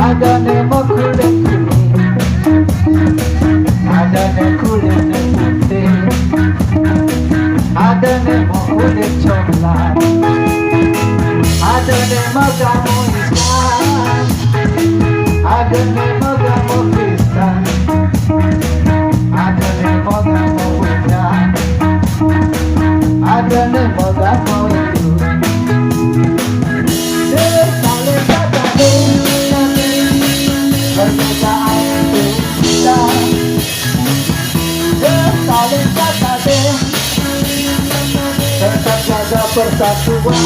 Ada nemo kulit kuning, ada nemo kulit putih, ada nemo kulit coklat, ada nemo kamu hitam, ada nemo kamu pisang, ada nemo kamu hujan, ada nemo kamu itu. Perbedaan itu kita saling kata deh, tetap jaga persatuan.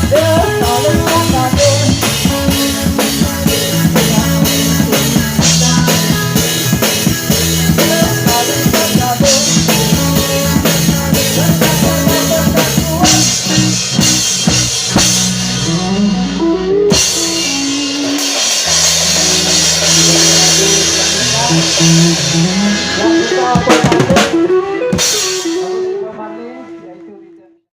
Saling kata deh, saling kata deh, tetap jaga persatuan. Yang kita